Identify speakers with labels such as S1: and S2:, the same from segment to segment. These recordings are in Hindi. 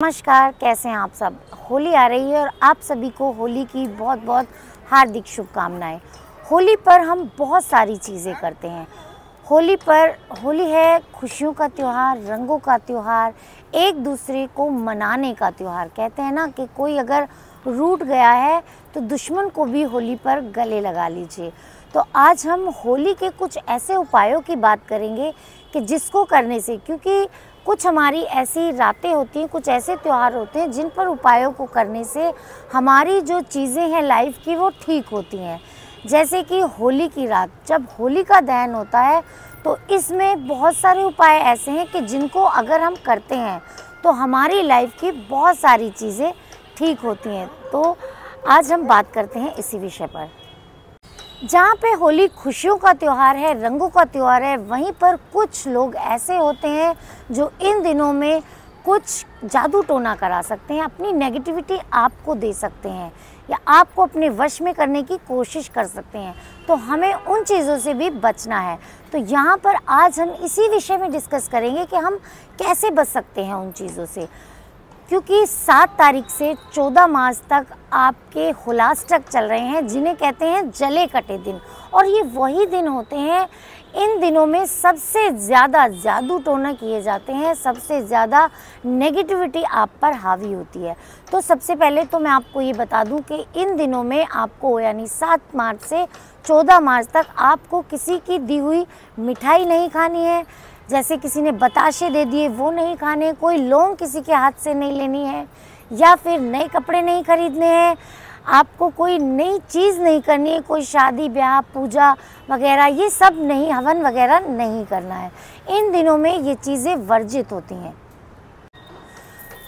S1: नमस्कार, कैसे हैं आप सब। होली आ रही है और आप सभी को होली की बहुत बहुत हार्दिक शुभकामनाएं। होली पर हम बहुत सारी चीज़ें करते हैं। होली है खुशियों का त्यौहार, रंगों का त्यौहार, एक दूसरे को मनाने का त्यौहार। कहते हैं ना कि कोई अगर रूठ गया है तो दुश्मन को भी होली पर गले लगा लीजिए। तो आज हम होली के कुछ ऐसे उपायों की बात करेंगे कि जिसको करने से, क्योंकि कुछ हमारी ऐसी रातें होती हैं, कुछ ऐसे त्यौहार होते हैं जिन पर उपायों को करने से हमारी जो चीज़ें हैं लाइफ की वो ठीक होती हैं। जैसे कि होली की रात, जब होली का दहन होता है तो इसमें बहुत सारे उपाय ऐसे हैं कि जिनको अगर हम करते हैं तो हमारी लाइफ की बहुत सारी चीज़ें ठीक होती हैं। तो आज हम बात करते हैं इसी विषय पर। जहाँ पे होली खुशियों का त्यौहार है, रंगों का त्यौहार है, वहीं पर कुछ लोग ऐसे होते हैं जो इन दिनों में कुछ जादू टोना करा सकते हैं, अपनी नेगेटिविटी आपको दे सकते हैं या आपको अपने वश में करने की कोशिश कर सकते हैं। तो हमें उन चीज़ों से भी बचना है। तो यहाँ पर आज हम इसी विषय में डिस्कस करेंगे कि हम कैसे बच सकते हैं उन चीज़ों से, क्योंकि 7 तारीख से 14 मार्च तक आपके हुलासटक चल रहे हैं, जिन्हें कहते हैं जले कटे दिन। और ये वही दिन होते हैं, इन दिनों में सबसे ज़्यादा जादू टोना किए जाते हैं, सबसे ज़्यादा नेगेटिविटी आप पर हावी होती है। तो सबसे पहले तो मैं आपको ये बता दूं कि इन दिनों में आपको, यानी 7 मार्च से 14 मार्च तक, आपको किसी की दी हुई मिठाई नहीं खानी है। जैसे किसी ने बताशे दे दिए वो नहीं खाने, कोई लोन किसी के हाथ से नहीं लेनी है, या फिर नए कपड़े नहीं खरीदने हैं, आपको कोई नई चीज़ नहीं करनी है, कोई शादी ब्याह पूजा वगैरह ये सब नहीं, हवन वगैरह नहीं करना है। इन दिनों में ये चीज़ें वर्जित होती हैं।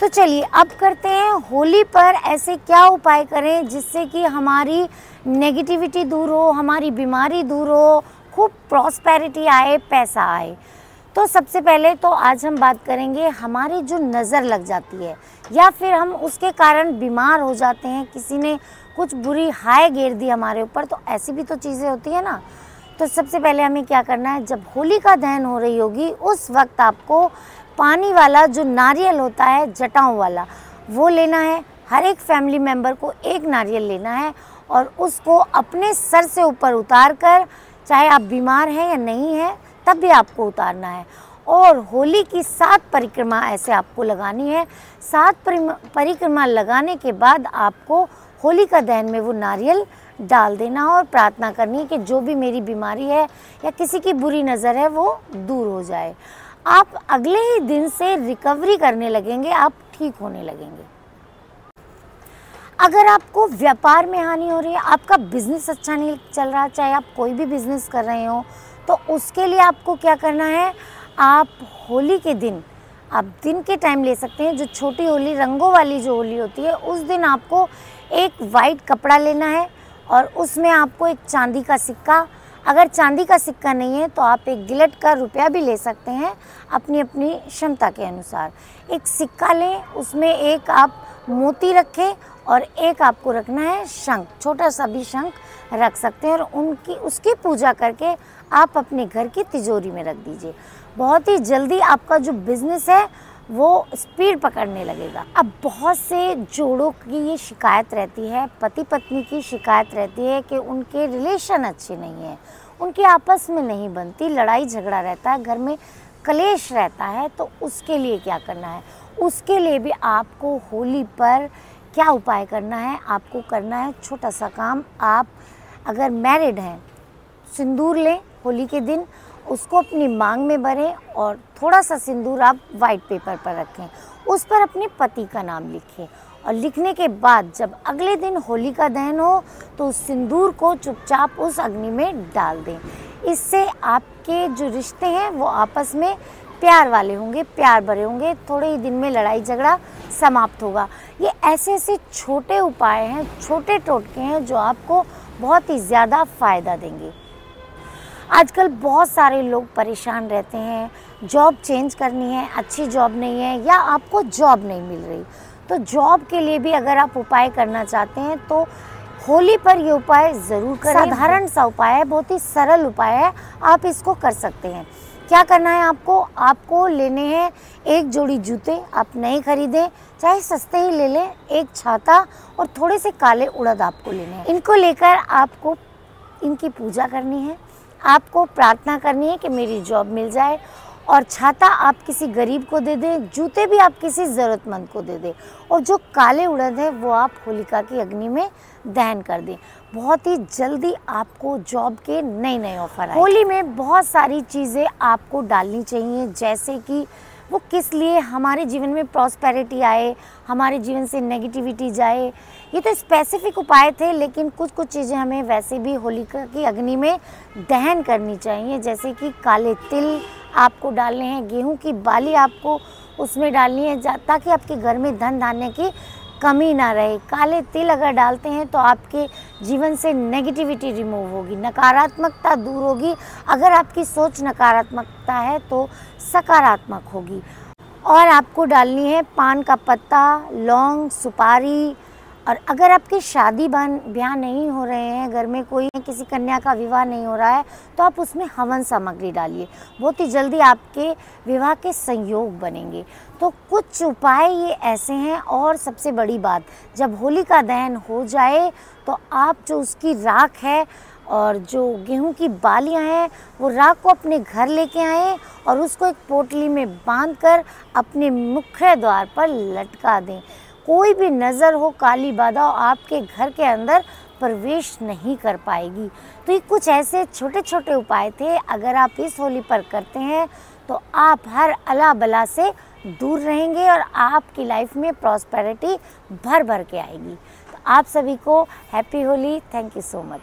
S1: तो चलिए अब करते हैं होली पर ऐसे क्या उपाय करें जिससे कि हमारी नेगेटिविटी दूर हो, हमारी बीमारी दूर हो, खूब प्रॉस्पेरिटी आए, पैसा आए। तो सबसे पहले तो आज हम बात करेंगे हमारी जो नज़र लग जाती है या फिर हम उसके कारण बीमार हो जाते हैं, किसी ने कुछ बुरी हाय घेर दी हमारे ऊपर, तो ऐसी भी तो चीज़ें होती है ना। तो सबसे पहले हमें क्या करना है, जब होली का दहन हो रही होगी उस वक्त आपको पानी वाला जो नारियल होता है, जटाओं वाला, वो लेना है। हर एक फैमिली मेम्बर को एक नारियल लेना है और उसको अपने सर से ऊपर उतार कर, चाहे आप बीमार हैं या नहीं हैं तब भी आपको उतारना है। और होली की 7 परिक्रमा ऐसे आपको लगानी है। 7 परिक्रमा लगाने के बाद आपको होली का दहन में वो नारियल डाल देना और प्रार्थना करनी है कि जो भी मेरी बीमारी है या किसी की बुरी नज़र है वो दूर हो जाए। आप अगले ही दिन से रिकवरी करने लगेंगे, आप ठीक होने लगेंगे। अगर आपको व्यापार में हानि हो रही है, आपका बिजनेस अच्छा नहीं चल रहा, चाहे आप कोई भी बिजनेस कर रहे हो, तो उसके लिए आपको क्या करना है, आप होली के दिन, आप दिन के टाइम ले सकते हैं। जो छोटी होली, रंगों वाली जो होली होती है, उस दिन आपको एक वाइट कपड़ा लेना है और उसमें आपको एक चांदी का सिक्का, अगर चांदी का सिक्का नहीं है तो आप एक गिलट का रुपया भी ले सकते हैं, अपनी अपनी क्षमता के अनुसार। एक सिक्का लें, उसमें एक आप मोती रखें और एक आपको रखना है शंख, छोटा सा भी शंख रख सकते हैं, और उसकी पूजा करके आप अपने घर की तिजोरी में रख दीजिए। बहुत ही जल्दी आपका जो बिज़नेस है वो स्पीड पकड़ने लगेगा। अब बहुत से जोड़ों की ये शिकायत रहती है, पति पत्नी की शिकायत रहती है कि उनके रिलेशन अच्छे नहीं हैं, उनके आपस में नहीं बनती, लड़ाई झगड़ा रहता है, घर में कलेश रहता है। तो उसके लिए क्या करना है, उसके लिए भी आपको होली पर क्या उपाय करना है, आपको करना है छोटा सा काम। आप अगर मैरिड हैं, सिंदूर लें होली के दिन, उसको अपनी मांग में भरें और थोड़ा सा सिंदूर आप वाइट पेपर पर रखें, उस पर अपने पति का नाम लिखें, और लिखने के बाद जब अगले दिन होली का दहन हो तो उस सिंदूर को चुपचाप उस अग्नि में डाल दें। इससे आपके जो रिश्ते हैं वो आपस में प्यार वाले होंगे, प्यार भरे होंगे, थोड़े ही दिन में लड़ाई झगड़ा समाप्त होगा। ये ऐसे ऐसे छोटे उपाय हैं, छोटे टोटके हैं जो आपको बहुत ही ज़्यादा फ़ायदा देंगे। आजकल बहुत सारे लोग परेशान रहते हैं, जॉब चेंज करनी है, अच्छी जॉब नहीं है, या आपको जॉब नहीं मिल रही। तो जॉब के लिए भी अगर आप उपाय करना चाहते हैं तो होली पर ये उपाय ज़रूर करें। साधारण सा उपाय है, बहुत ही सरल उपाय है, आप इसको कर सकते हैं। क्या करना है आपको लेने हैं एक जोड़ी जूते, आप नए खरीदें, चाहे सस्ते ही ले लें, एक छाता और थोड़े से काले उड़द आपको लेने हैं। इनको लेकर आपको इनकी पूजा करनी है, आपको प्रार्थना करनी है कि मेरी जॉब मिल जाए, और छाता आप किसी गरीब को दे दें, जूते भी आप किसी ज़रूरतमंद को दे दें, और जो काले उड़द है वो आप होलिका की अग्नि में दहन कर दें। बहुत ही जल्दी आपको जॉब के नए नए ऑफर आए। होली में बहुत सारी चीज़ें आपको डालनी चाहिए, जैसे कि वो किस लिए, हमारे जीवन में प्रॉस्पेरिटी आए, हमारे जीवन से नेगेटिविटी जाए। ये तो स्पेसिफिक उपाय थे, लेकिन कुछ कुछ चीज़ें हमें वैसे भी होलिका की अग्नि में दहन करनी चाहिए, जैसे कि काले तिल आपको डालने हैं, गेहूं की बाली आपको उसमें डालनी है, ताकि आपके घर में धन धान्य की कमी ना रहे। काले तिल अगर डालते हैं तो आपके जीवन से नेगेटिविटी रिमूव होगी, नकारात्मकता दूर होगी। अगर आपकी सोच नकारात्मकता है तो सकारात्मक होगी। और आपको डालनी है पान का पत्ता, लौंग, सुपारी। और अगर आपकी शादी ब्याह नहीं हो रहे हैं, घर में कोई किसी कन्या का विवाह नहीं हो रहा है, तो आप उसमें हवन सामग्री डालिए, बहुत ही जल्दी आपके विवाह के संयोग बनेंगे। तो कुछ उपाय ये ऐसे हैं। और सबसे बड़ी बात, जब होलिका दहन हो जाए तो आप जो उसकी राख है और जो गेहूं की बालियां हैं, वो राख को अपने घर लेके आएँ और उसको एक पोटली में बांधकर अपने मुख्य द्वार पर लटका दें। कोई भी नज़र हो, काली बाधा हो, आपके घर के अंदर प्रवेश नहीं कर पाएगी। तो ये कुछ ऐसे छोटे छोटे उपाय थे, अगर आप इस होली पर करते हैं तो आप हर अला बला से दूर रहेंगे और आपकी लाइफ में प्रॉस्पेरिटी भर भर के आएगी। तो आप सभी को happy Holi. Thank you so much.